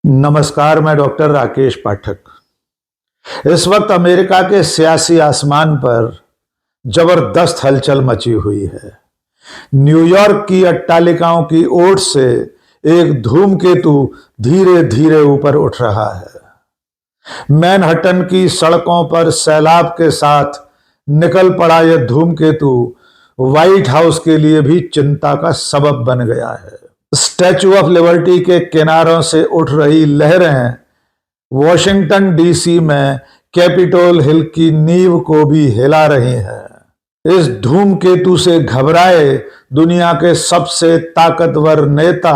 नमस्कार, मैं डॉक्टर राकेश पाठक। इस वक्त अमेरिका के सियासी आसमान पर जबरदस्त हलचल मची हुई है। न्यूयॉर्क की अट्टालिकाओं की ओट से एक धूमकेतु धीरे धीरे ऊपर उठ रहा है। मैनहट्टन की सड़कों पर सैलाब के साथ निकल पड़ा यह धूमकेतु व्हाइट हाउस के लिए भी चिंता का सबब बन गया है। स्टैचू ऑफ लिबर्टी के किनारों से उठ रही लहरें वॉशिंगटन डीसी में कैपिटोल हिल की नींव को भी हिला रही हैं। इस धूमकेतु से घबराए दुनिया के सबसे ताकतवर नेता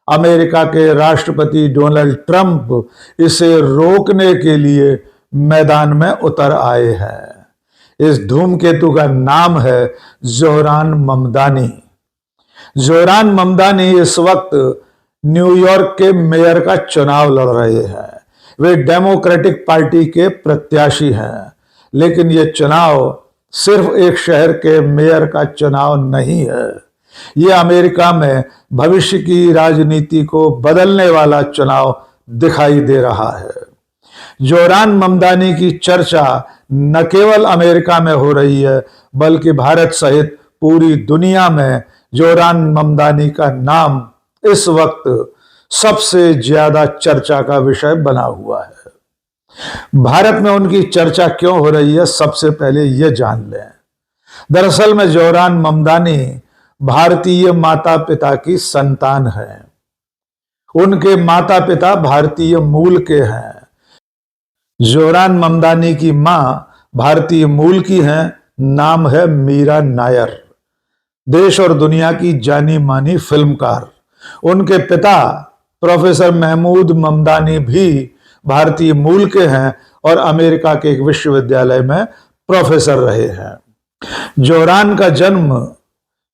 अमेरिका के राष्ट्रपति डोनाल्ड ट्रंप इसे रोकने के लिए मैदान में उतर आए हैं। इस धूमकेतु का नाम है जोहरान ममदानी। जोहरान ममदानी इस वक्त न्यूयॉर्क के मेयर का चुनाव लड़ रहे हैं। वे डेमोक्रेटिक पार्टी के प्रत्याशी हैं, लेकिन यह चुनाव सिर्फ एक शहर के मेयर का चुनाव नहीं है। यह अमेरिका में भविष्य की राजनीति को बदलने वाला चुनाव दिखाई दे रहा है। जोहरान ममदानी की चर्चा न केवल अमेरिका में हो रही है, बल्कि भारत सहित पूरी दुनिया में जोहरान ममदानी का नाम इस वक्त सबसे ज्यादा चर्चा का विषय बना हुआ है। भारत में उनकी चर्चा क्यों हो रही है, सबसे पहले यह जान लें। दरअसल में जोहरान ममदानी भारतीय माता पिता की संतान है। उनके माता पिता भारतीय मूल के हैं। जोहरान ममदानी की मां भारतीय मूल की हैं। नाम है मीरा नायर, देश और दुनिया की जानी मानी फिल्मकार। उनके पिता प्रोफेसर महमूद ममदानी भी भारतीय मूल के हैं और अमेरिका के एक विश्वविद्यालय में प्रोफेसर रहे हैं। जोहरान का जन्म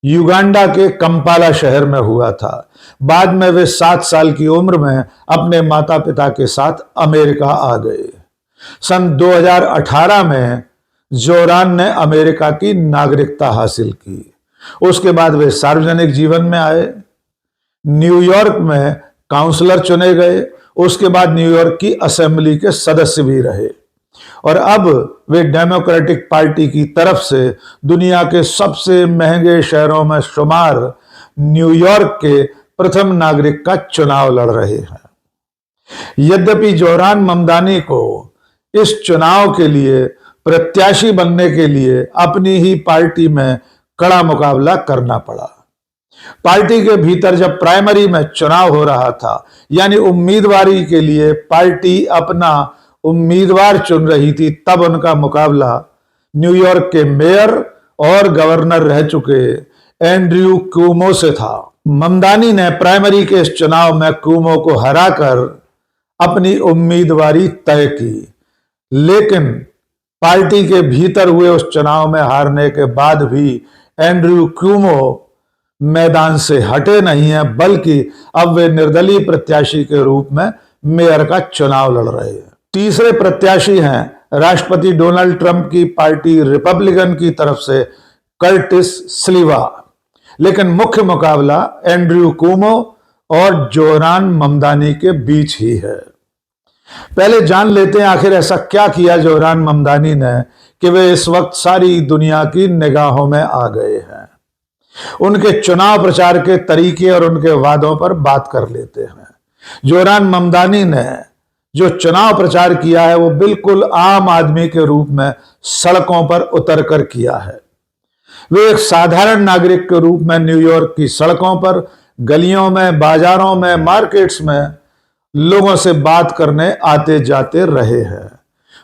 युगांडा के कंपाला शहर में हुआ था। बाद में वे 7 साल की उम्र में अपने माता पिता के साथ अमेरिका आ गए। सन 2018 में जोहरान ने अमेरिका की नागरिकता हासिल की। उसके बाद वे सार्वजनिक जीवन में आए। न्यूयॉर्क में काउंसलर चुने गए। उसके बाद न्यूयॉर्क की असेंबली के सदस्य भी रहे और अब वे डेमोक्रेटिक पार्टी की तरफ से दुनिया के सबसे महंगे शहरों में शुमार न्यूयॉर्क के प्रथम नागरिक का चुनाव लड़ रहे हैं। यद्यपि जोहरान ममदानी को इस चुनाव के लिए प्रत्याशी बनने के लिए अपनी ही पार्टी में कड़ा मुकाबला करना पड़ा। पार्टी के भीतर जब प्राइमरी में चुनाव हो रहा था, यानी उम्मीदवारी के लिए पार्टी अपना उम्मीदवार चुन रही थी, तब उनका मुकाबला न्यूयॉर्क के मेयर और गवर्नर रह चुके एंड्रयू क्यूमो से था। ममदानी ने प्राइमरी के इस चुनाव में क्यूमो को हराकर अपनी उम्मीदवारी तय की, लेकिन पार्टी के भीतर हुए उस चुनाव में हारने के बाद भी एंड्रयू क्यूमो मैदान से हटे नहीं हैं, बल्कि अब वे निर्दलीय प्रत्याशी के रूप में मेयर का चुनाव लड़ रहे हैं। तीसरे प्रत्याशी हैं राष्ट्रपति डोनाल्ड ट्रंप की पार्टी रिपब्लिकन की तरफ से कर्टिस स्लीवा। लेकिन मुख्य मुकाबला एंड्रयू क्यूमो और जोहरान ममदानी के बीच ही है। पहले जान लेते हैं आखिर ऐसा क्या किया जोहरान ममदानी ने कि वे इस वक्त सारी दुनिया की निगाहों में आ गए हैं। उनके चुनाव प्रचार के तरीके और उनके वादों पर बात कर लेते हैं। जोहरान ममदानी ने जो चुनाव प्रचार किया है वो बिल्कुल आम आदमी के रूप में सड़कों पर उतर कर किया है। वे एक साधारण नागरिक के रूप में न्यूयॉर्क की सड़कों पर, गलियों में, बाजारों में, मार्केट्स में लोगों से बात करने आते जाते रहे हैं।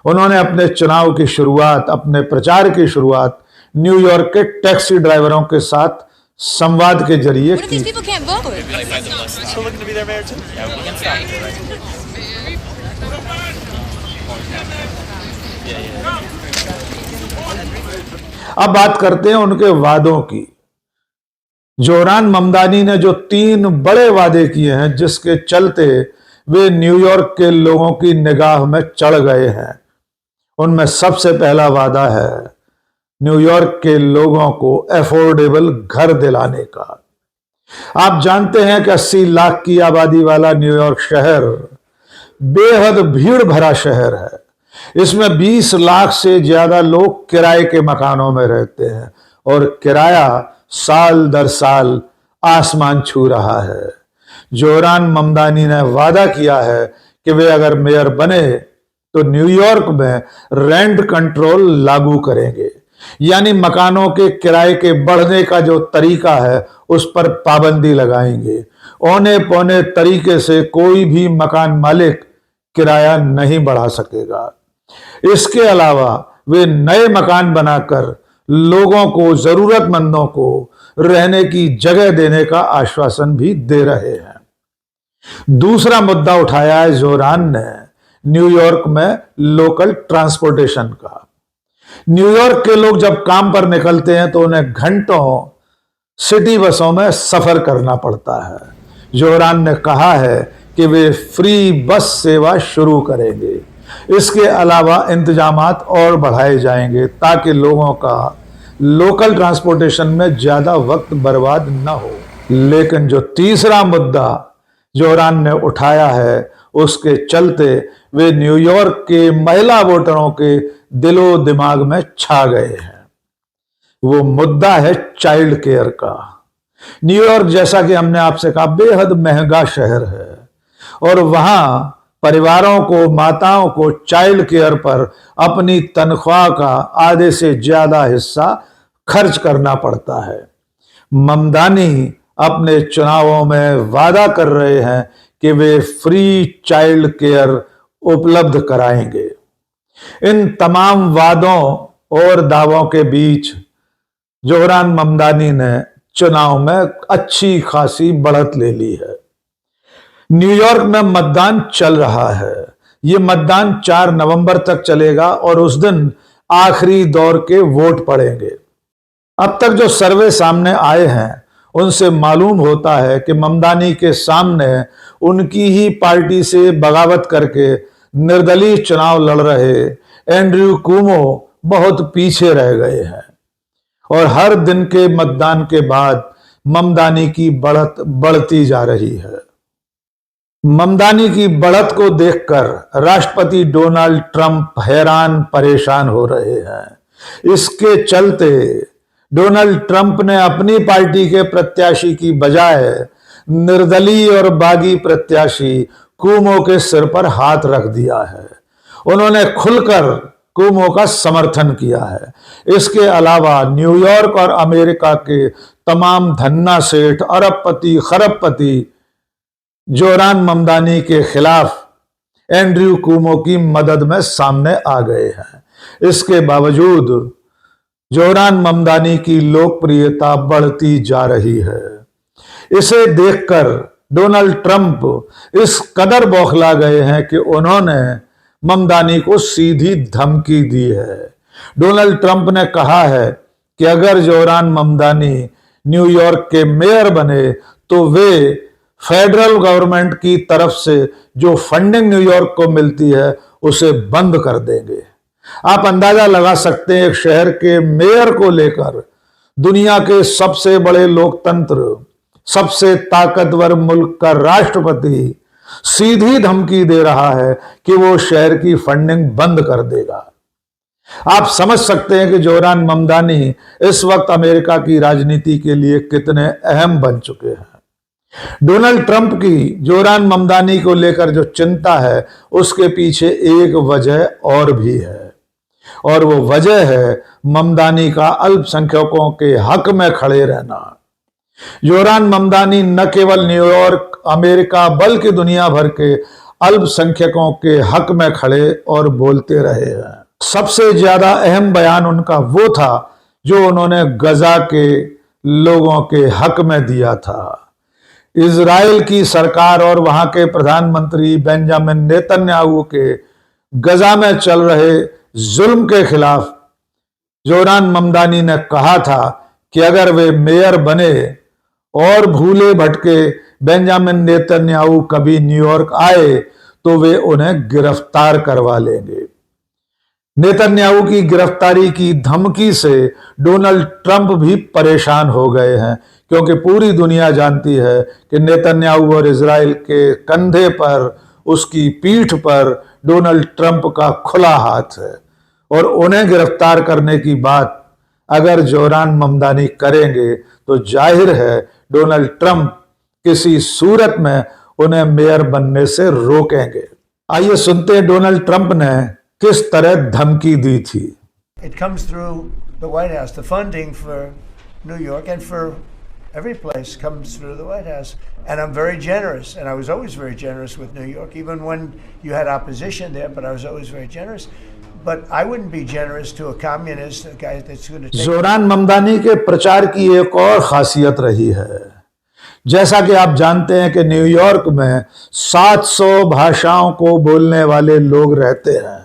उन्होंने अपने चुनाव की शुरुआत, अपने प्रचार की शुरुआत न्यूयॉर्क के टैक्सी ड्राइवरों के साथ संवाद के जरिए की। अब बात करते हैं उनके वादों की। जोहरान ममदानी ने जो 3 बड़े वादे किए हैं, जिसके चलते वे न्यूयॉर्क के लोगों की निगाह में चढ़ गए हैं, उनमें सबसे पहला वादा है न्यूयॉर्क के लोगों को अफोर्डेबल घर दिलाने का। आप जानते हैं कि 80 लाख की आबादी वाला न्यूयॉर्क शहर बेहद भीड़ भरा शहर है। इसमें 20 लाख से ज्यादा लोग किराए के मकानों में रहते हैं और किराया साल दर साल आसमान छू रहा है। जोहरान ममदानी ने वादा किया है कि वे अगर मेयर बने तो न्यूयॉर्क में रेंट कंट्रोल लागू करेंगे, यानी मकानों के किराए के बढ़ने का जो तरीका है उस पर पाबंदी लगाएंगे। औने पौने तरीके से कोई भी मकान मालिक किराया नहीं बढ़ा सकेगा। इसके अलावा वे नए मकान बनाकर लोगों को, जरूरतमंदों को रहने की जगह देने का आश्वासन भी दे रहे हैं। दूसरा मुद्दा उठाया है जोहरान ने न्यूयॉर्क में लोकल ट्रांसपोर्टेशन का। न्यूयॉर्क के लोग जब काम पर निकलते हैं तो उन्हें घंटों सिटी बसों में सफर करना पड़ता है। जोहरान ने कहा है कि वे फ्री बस सेवा शुरू करेंगे। इसके अलावा इंतजामात और बढ़ाए जाएंगे ताकि लोगों का लोकल ट्रांसपोर्टेशन में ज्यादा वक्त बर्बाद न हो। लेकिन जो तीसरा मुद्दा जोहरान ने उठाया है उसके चलते वे न्यूयॉर्क के महिला वोटरों के दिलो दिमाग में छा गए हैं। वो मुद्दा है चाइल्ड केयर का। न्यूयॉर्क, जैसा कि हमने आपसे कहा, बेहद महंगा शहर है और वहां परिवारों को, माताओं को चाइल्ड केयर पर अपनी तनख्वाह का आधे से ज्यादा हिस्सा खर्च करना पड़ता है। ममदानी अपने चुनावों में वादा कर रहे हैं कि वे फ्री चाइल्ड केयर उपलब्ध कराएंगे। इन तमाम वादों और दावों के बीच जोहरान ममदानी ने चुनाव में अच्छी खासी बढ़त ले ली है। न्यूयॉर्क में मतदान चल रहा है। ये मतदान 4 नवंबर तक चलेगा और उस दिन आखिरी दौर के वोट पड़ेंगे। अब तक जो सर्वे सामने आए हैं उनसे मालूम होता है कि ममदानी के सामने उनकी ही पार्टी से बगावत करके निर्दलीय चुनाव लड़ रहे एंड्रयू कुमो बहुत पीछे रह गए हैं और हर दिन के मतदान के बाद ममदानी की बढ़त बढ़ती जा रही है। ममदानी की बढ़त को देखकर राष्ट्रपति डोनाल्ड ट्रंप हैरान परेशान हो रहे हैं। इसके चलते डोनाल्ड ट्रंप ने अपनी पार्टी के प्रत्याशी की बजाय निर्दलीय और बागी प्रत्याशी कुमो के सिर पर हाथ रख दिया है। उन्होंने खुलकर कुमो का समर्थन किया है। इसके अलावा न्यूयॉर्क और अमेरिका के तमाम धन्ना सेठ, अरबपति, खरबपति जोहरान ममदानी के खिलाफ एंड्रयू कुमो की मदद में सामने आ गए हैं। इसके बावजूद जोहरान ममदानी की लोकप्रियता बढ़ती जा रही है। इसे देखकर डोनाल्ड ट्रंप इस कदर बौखला गए हैं कि उन्होंने ममदानी को सीधी धमकी दी है। डोनाल्ड ट्रंप ने कहा है कि अगर जोहरान ममदानी न्यूयॉर्क के मेयर बने तो वे फेडरल गवर्नमेंट की तरफ से जो फंडिंग न्यूयॉर्क को मिलती है उसे बंद कर देंगे। आप अंदाजा लगा सकते हैं एक शहर के मेयर को लेकर दुनिया के सबसे बड़े लोकतंत्र, सबसे ताकतवर मुल्क का राष्ट्रपति सीधी धमकी दे रहा है कि वो शहर की फंडिंग बंद कर देगा। आप समझ सकते हैं कि जोहरान ममदानी इस वक्त अमेरिका की राजनीति के लिए कितने अहम बन चुके हैं। डोनाल्ड ट्रंप की जोहरान ममदानी को लेकर जो चिंता है उसके पीछे एक वजह और भी है और वो वजह है ममदानी का अल्पसंख्यकों के हक में खड़े रहना। जोहरान ममदानी न केवल न्यूयॉर्क, अमेरिका, बल्कि दुनिया भर के अल्पसंख्यकों के हक में खड़े और बोलते रहे हैं। सबसे ज्यादा अहम बयान उनका वो था जो उन्होंने गजा के लोगों के हक में दिया था। इजराइल की सरकार और वहां के प्रधानमंत्री बेंजामिन नेतन्याहू के गजा में चल रहे जुल्म के खिलाफ जोहरान ममदानी ने कहा था कि अगर वे मेयर बने और भूले भटके बेंजामिन नेतन्याहू कभी न्यूयॉर्क आए तो वे उन्हें गिरफ्तार करवा लेंगे। नेतन्याहू की गिरफ्तारी की धमकी से डोनाल्ड ट्रंप भी परेशान हो गए हैं क्योंकि पूरी दुनिया जानती है कि नेतन्याहू और इजराइल के कंधे पर, उसकी पीठ पर डोनाल्ड ट्रंप का खुला हाथ है। और उन्हें गिरफ्तार करने की बात अगर जोरान ममदानी करेंगे तो जाहिर है डोनाल्ड ट्रंप किसी सूरत में उन्हें मेयर बनने से रोकेंगे। आइए सुनते हैं डोनाल्ड ट्रंप ने किस तरह धमकी दी थी। It comes through the White House. The funding for New York and for every place comes through the White House. And I'm very generous, and I was always very generous with New York, even when you had opposition there, but I was always very generous. But I wouldn't be generous to a communist, a guy that's going to take... जोरान ममदानी के प्रचार की एक और खासियत रही है। जैसा कि आप जानते हैं कि न्यूयॉर्क में 700 भाषाओं को बोलने वाले लोग रहते हैं।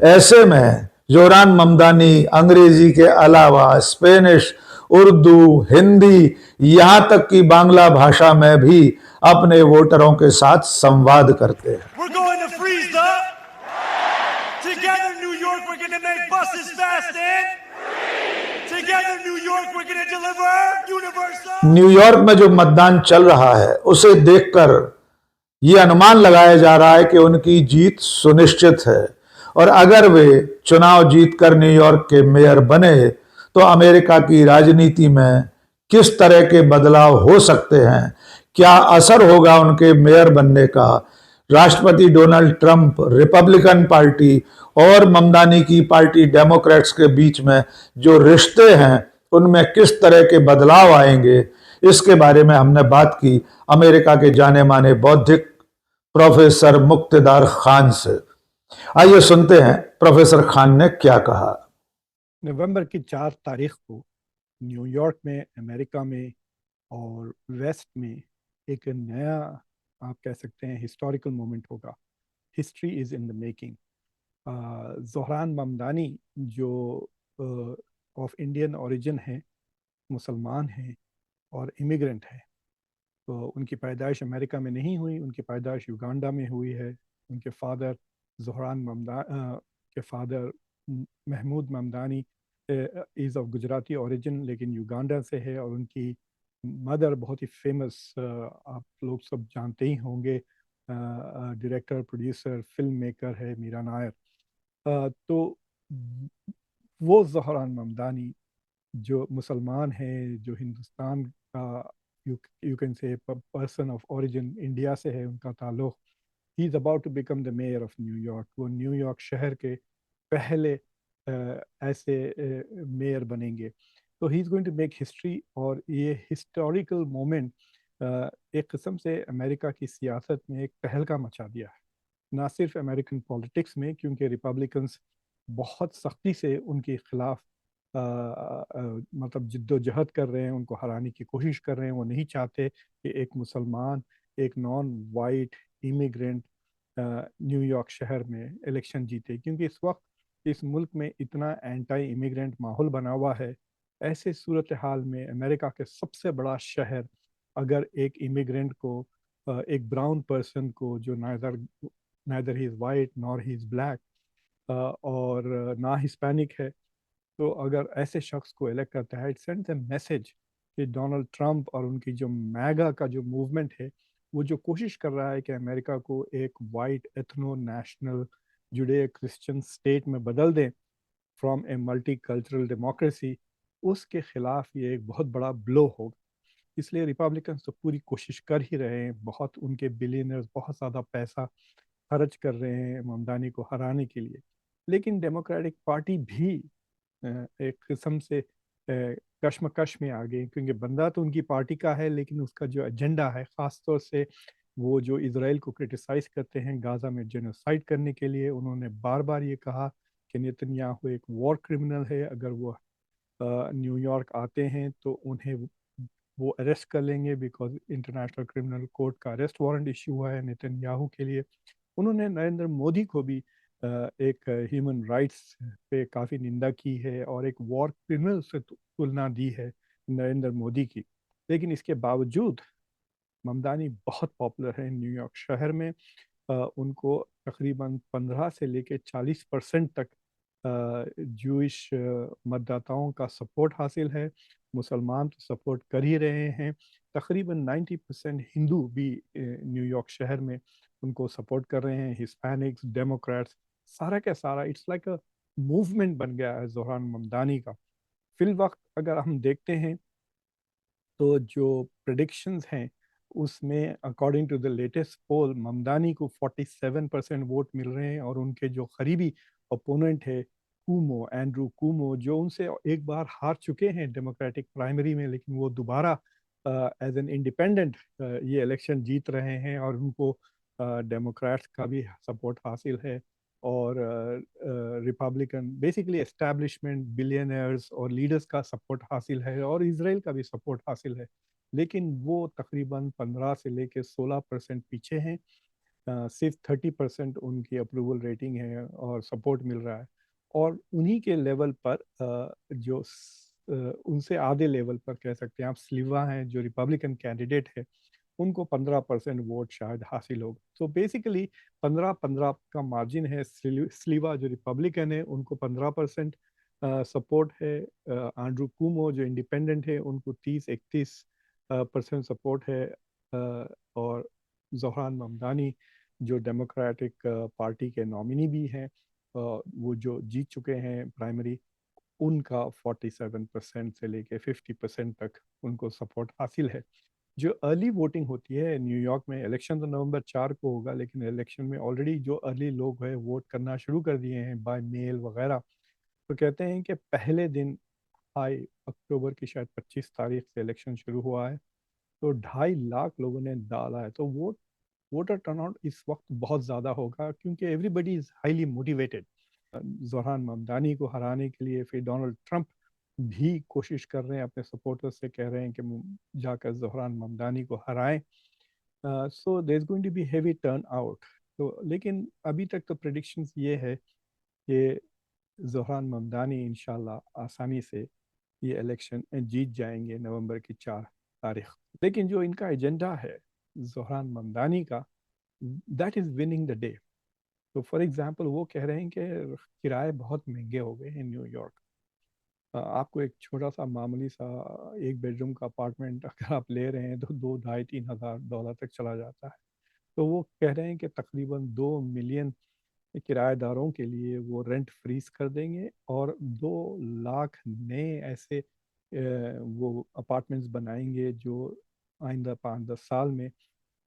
ऐसे में जोरान ममदानी अंग्रेजी के अलावा स्पेनिश, उर्दू, हिंदी, यहां तक कि बांग्ला भाषा में भी अपने वोटरों के साथ संवाद करते हैं। We're going to freeze the together New York we're going to make buses fast and together New York we're going to deliver universal। New York में जो मतदान चल रहा है उसे देखकर यह अनुमान लगाया जा रहा है कि उनकी जीत सुनिश्चित है। और अगर वे चुनाव जीतकर न्यूयॉर्क के मेयर बने तो अमेरिका की राजनीति में किस तरह के बदलाव हो सकते हैं, क्या असर होगा उनके मेयर बनने का, राष्ट्रपति डोनाल्ड ट्रंप, रिपब्लिकन पार्टी और ममदानी की पार्टी डेमोक्रेट्स के बीच में जो रिश्ते हैं उनमें किस तरह के बदलाव आएंगे, इसके बारे में हमने बात की अमेरिका के जाने माने बौद्धिक प्रोफेसर मुक्तेदार खान से। आइए सुनते हैं प्रोफेसर खान ने क्या कहा। नवंबर की 4 तारीख को न्यूयॉर्क में, अमेरिका में और वेस्ट में एक नया, आप कह सकते हैं, हिस्टोरिकल मोमेंट होगा। History is in the making. Zohran Mamdani जो ऑफ इंडियन ओरिजिन है, मुसलमान हैं और इमिग्रेंट है, तो उनकी पैदाइश अमेरिका में नहीं हुई, उनकी पैदाइश युगांडा में हुई है। उनके फादर ज़ोहरान के father Mahmood Mamdani is of Gujarati origin लेकिन युगांडा से है। और उनकी मदर बहुत ही फेमस, आप लोग सब जानते ही होंगे, डायरेक्टर, प्रोड्यूसर, फिल्म मेकर है मीरा नायर। तो वो ज़ोहरान ममदानी जो मुसलमान है, जो हिंदुस्तान का you can say person of origin India से है, उनका ताल्लुक, ही is about to become the mayor of New York. वो न्यूयॉर्क शहर के पहले ऐसे मेयर बनेंगे। तो he is going to make history. और ये हिस्टोरिकल मोमेंट एक किस्म से अमेरिका की सियासत में एक तहलका मचा दिया है, ना सिर्फ अमेरिकन पॉलिटिक्स में, क्योंकि रिपब्लिकन्स बहुत सख्ती से उनके खिलाफ मतलब जिद्दोजहद कर रहे हैं, उनको हराने की कोशिश कर रहे हैं। वो नहीं चाहते कि एक मुसलमान, एक नॉन वाइट इमिग्रेंट न्यूयॉर्क शहर में इलेक्शन जीते, क्योंकि इस वक्त इस मुल्क में इतना एंटी इमिग्रेंट माहौल बना हुआ है। ऐसे सूरत हाल में अमेरिका के सबसे बड़ा शहर अगर एक इमिग्रेंट को, एक ब्राउन पर्सन को, जो neither he is white nor he is black और ना हिस्पैनिक है, तो अगर ऐसे शख्स को इलेक्ट करता है, इट सेंड्स ए मैसेज कि डोनाल्ड ट्रंप और उनकी जो मैगा का जो मूवमेंट है, वो जो कोशिश कर रहा है कि अमेरिका को एक वाइट एथनो नेशनल जुडे क्रिश्चियन स्टेट में बदल दें from a multi cultural democracy, उसके खिलाफ ये एक बहुत बड़ा ब्लो होगा। इसलिए रिपब्लिकन तो पूरी कोशिश कर ही रहे हैं, बहुत उनके बिलियनर्स बहुत ज़्यादा पैसा खर्च कर रहे हैं ममदानी को हराने के लिए। लेकिन डेमोक्रेटिक पार्टी भी एक किस्म से कश्मकश में आ गई, क्योंकि बंदा तो उनकी पार्टी का है, लेकिन उसका जो एजेंडा है, ख़ास तौर से वो जो इजराइल को क्रिटिसाइज़ करते हैं गाज़ा में जेनोसाइड करने के लिए, उन्होंने बार बार ये कहा कि नेतन्याहू एक वॉर क्रिमिनल है, अगर वो न्यूयॉर्क आते हैं तो उन्हें वो अरेस्ट कर लेंगे, बिकॉज इंटरनेशनल क्रिमिनल कोर्ट का अरेस्ट वारंट इशू हुआ है नेतन्याहू के लिए। उन्होंने नरेंद्र मोदी को भी एक ह्यूमन राइट्स पे काफ़ी निंदा की है और एक वॉर क्रिमिनल से तुलना दी है नरेंद्र मोदी की। लेकिन इसके बावजूद ममदानी बहुत पॉपुलर है न्यूयॉर्क शहर में। उनको तकरीबन 15 से लेकर 40% तक जूइश मतदाताओं का सपोर्ट हासिल है। मुसलमान तो सपोर्ट कर ही रहे हैं, तकरीबन 90% हिंदू भी न्यूयॉर्क शहर में उनको सपोर्ट कर रहे हैं, हिस्पैनिक्स, डेमोक्रेट्स, सारा का सारा इट्स लाइक अ मूवमेंट बन गया है जोहरान ममदानी का। फिल वक्त अगर हम देखते हैं तो जो प्रिडिक्शंस हैं उसमें अकॉर्डिंग टू द लेटेस्ट पोल ममदानी को 47% वोट मिल रहे हैं, और उनके जो करीबी ओपोनेंट है कूमो, एंड्रू कूमो, जो उनसे एक बार हार चुके हैं डेमोक्रेटिक प्राइमरी में, लेकिन वो दोबारा एज एन इंडिपेंडेंट ये इलेक्शन जीत रहे हैं, और उनको डेमोक्रेट्स का भी सपोर्ट हासिल है, और रिपब्लिकन बेसिकली एस्टैब्लिशमेंट, बिलियनर्स और लीडर्स का सपोर्ट हासिल है, और इसराइल का भी सपोर्ट हासिल है। लेकिन वो तकरीबन 15 से लेकर 16% पीछे हैं। सिर्फ 30% उनकी अप्रूवल रेटिंग है और सपोर्ट मिल रहा है। और उन्हीं के लेवल पर उनसे आधे लेवल पर कह सकते हैं आप, स्लीवा हैं जो रिपब्लिकन कैंडिडेट है, उनको 15% वोट शायद हासिल होगा। तो बेसिकली 15-15 का मार्जिन है। स्लीवा जो रिपब्लिकन है उनको 15% सपोर्ट है, एंड्रू कुमो जो इंडिपेंडेंट है उनको 30-31% सपोर्ट है, और जोहरान ममदानी जो डेमोक्रेटिक पार्टी के नॉमिनी भी हैं, वो जो जीत चुके हैं प्राइमरी, उनका 47% से लेके 50% तक उनको सपोर्ट हासिल है। जो अर्ली वोटिंग होती है न्यूयॉर्क में, इलेक्शन तो नवंबर 4 को होगा, लेकिन इलेक्शन में ऑलरेडी जो अर्ली लोग हैं वोट करना शुरू कर दिए हैं बाय मेल वगैरह। तो कहते हैं कि पहले दिन 2 अक्टूबर की शायद 25 तारीख से इलेक्शन शुरू हुआ है, तो 2.5 लाख लोगों ने डाला है। तो वोटर टर्नआउट इस वक्त बहुत ज़्यादा होगा, क्योंकि everybody is highly motivated Zohran Mamdani को हराने के लिए। फिर डोनाल्ड ट्रंप भी कोशिश कर रहे हैं, अपने सपोर्टर्स से कह रहे हैं कि जाकर जोहरान ममदानी को हराएं। So there is going to be heavy turnout. तो लेकिन अभी तक तो प्रिडिक्शंस ये है कि जोहरान ममदानी इंशाल्लाह आसानी से ये इलेक्शन जीत जाएंगे नवंबर की 4 तारीख। लेकिन जो इनका एजेंडा है जोहरान ममदानी का, that is winning the day. तो फॉर एग्जांपल वो कह रहे हैं कि किराए बहुत महंगे हो गए हैं न्यूयॉर्क। आपको एक छोटा सा मामूली सा एक बेडरूम का अपार्टमेंट अगर आप ले रहे हैं तो 2 ढाई 3 हज़ार डॉलर तक चला जाता है। तो वो कह रहे हैं कि तकरीबन 2 मिलियन किराएदारों के लिए वो रेंट फ्रीज कर देंगे, और 2 लाख नए ऐसे वो अपार्टमेंट्स बनाएंगे जो आइंदा 5-10 साल में,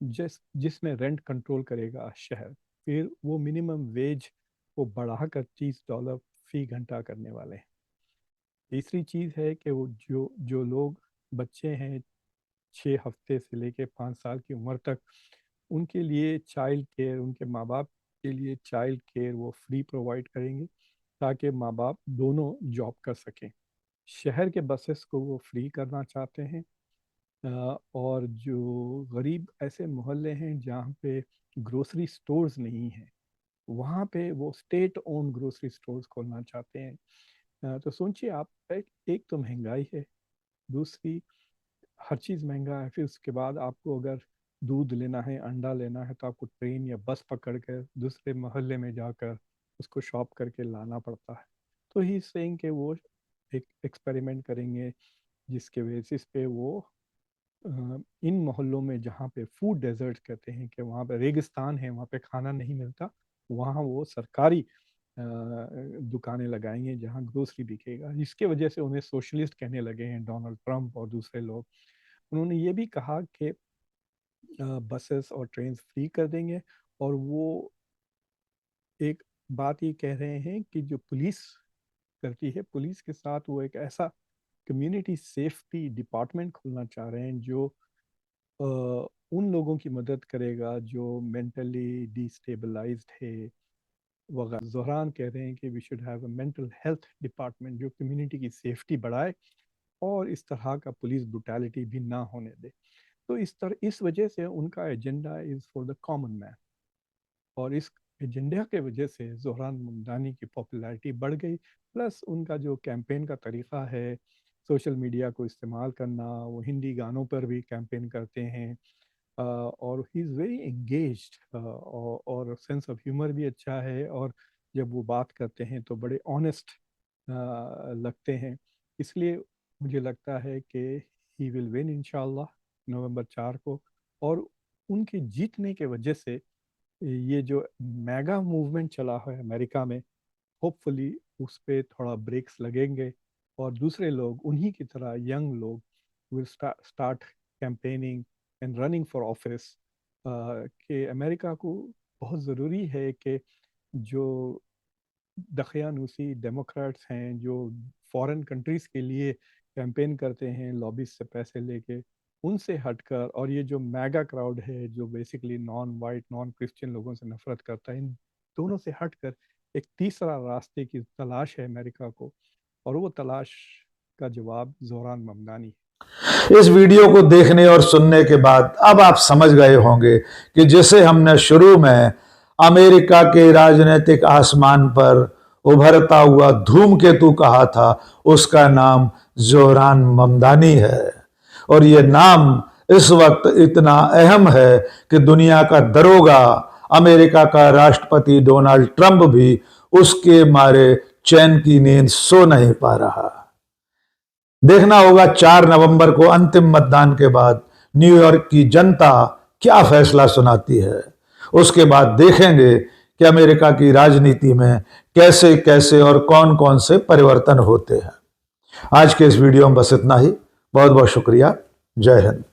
जिसमें रेंट कंट्रोल करेगा शहर। फिर वो मिनिमम वेज को बढ़ाकर $30 फी घंटा करने वाले हैं। तीसरी चीज़ है कि वो जो जो लोग बच्चे हैं 6 हफ्ते से लेके 5 साल की उम्र तक, उनके लिए चाइल्ड केयर, उनके माँ बाप के लिए चाइल्ड केयर वो फ्री प्रोवाइड करेंगे, ताकि माँ बाप दोनों जॉब कर सकें। शहर के बसेस को वो फ्री करना चाहते हैं। और जो गरीब ऐसे मोहल्ले हैं जहाँ पे ग्रोसरी स्टोर्स नहीं हैं, वहाँ पे वो स्टेट ओन ग्रोसरी स्टोर्स खोलना चाहते हैं। तो सोचिए आप, एक तो महंगाई है, दूसरी हर चीज़ महंगा है, फिर उसके बाद आपको अगर दूध लेना है, अंडा लेना है, तो आपको ट्रेन या बस पकड़ कर दूसरे मोहल्ले में जाकर उसको शॉप करके लाना पड़ता है। तो ही सेइंग कि वो एक एक्सपेरिमेंट करेंगे जिसके बेसिस पे वो इन मोहल्लों में जहाँ पे फूड डेजर्ट कहते हैं, कि वहाँ पे रेगिस्तान है, वहाँ पे खाना नहीं मिलता, वहाँ वो सरकारी दुकानें लगाएंगे जहाँ ग्रोसरी बिकेगा। जिसके वजह से उन्हें सोशलिस्ट कहने लगे हैं डोनाल्ड ट्रंप और दूसरे लोग। उन्होंने ये भी कहा कि बसेस और ट्रेन फ्री कर देंगे, और वो एक बात ये कह रहे हैं कि जो पुलिस करती है, पुलिस के साथ वो एक ऐसा कम्युनिटी सेफ्टी डिपार्टमेंट खोलना चाह रहे हैं जो उन लोगों की मदद करेगा जो मेंटली डिस्टेबलाइज्ड है वगैरह। जोहरान कह रहे हैं कि we should have a mental health department जो कम्युनिटी की सेफ्टी बढ़ाए और इस तरह का पुलिस ब्रुटैलिटी भी ना होने दे। तो इस वजह से उनका agenda is for the common man, और इस एजेंडा के वजह से जोहरान ममदानी की पॉपुलैरिटी बढ़ गई। प्लस उनका जो कैंपेन का तरीका है, सोशल मीडिया को इस्तेमाल करना, वो हिंदी गानों पर भी कैंपेन करते हैं, और ही इज़ वेरी एंगेज्ड, और सेंस ऑफ ह्यूमर भी अच्छा है, और जब वो बात करते हैं तो बड़े ऑनेस्ट लगते हैं। इसलिए मुझे लगता है कि ही विल विन इंशाल्लाह नवंबर 4 को। और उनके जीतने के वजह से ये जो मेगा मूवमेंट चला है अमेरिका में, होपफुली उस पे थोड़ा ब्रेक्स लगेंगे और दूसरे लोग उन्हीं की तरह यंग लोग will start campaigning and running for office. कि अमेरिका को बहुत ज़रूरी है कि जो दखियानूसी डेमोक्रेट्स हैं, जो फॉरेन कंट्रीज़ के लिए कैंपेन करते हैं लॉबीज से पैसे लेके, उनसे हटकर, और ये जो मैगा क्राउड है जो basically non white non Christian लोगों से नफरत करता है, इन दोनों से हटकर एक तीसरा रास्ते की तलाश है अमेरिका को, और वो तलाश का जवाब ज़ोरान ममदानी है। इस वीडियो को देखने और सुनने के बाद अब आप समझ गए होंगे कि जिसे हमने शुरू में अमेरिका के राजनीतिक आसमान पर उभरता हुआ धूमकेतु कहा था, उसका नाम ज़ोरान ममदानी है। और ये नाम इस वक्त इतना अहम है कि दुनिया का दरोगा, अमेरिका का राष्ट्रपति डोनाल्ड ट्रंप भी उसके मारे चैन की नींद सो नहीं पा रहा। देखना होगा 4 नवंबर को अंतिम मतदान के बाद न्यूयॉर्क की जनता क्या फैसला सुनाती है। उसके बाद देखेंगे कि अमेरिका की राजनीति में कैसे कैसे और कौन कौन से परिवर्तन होते हैं। आज के इस वीडियो में बस इतना ही। बहुत बहुत शुक्रिया। जय हिंद।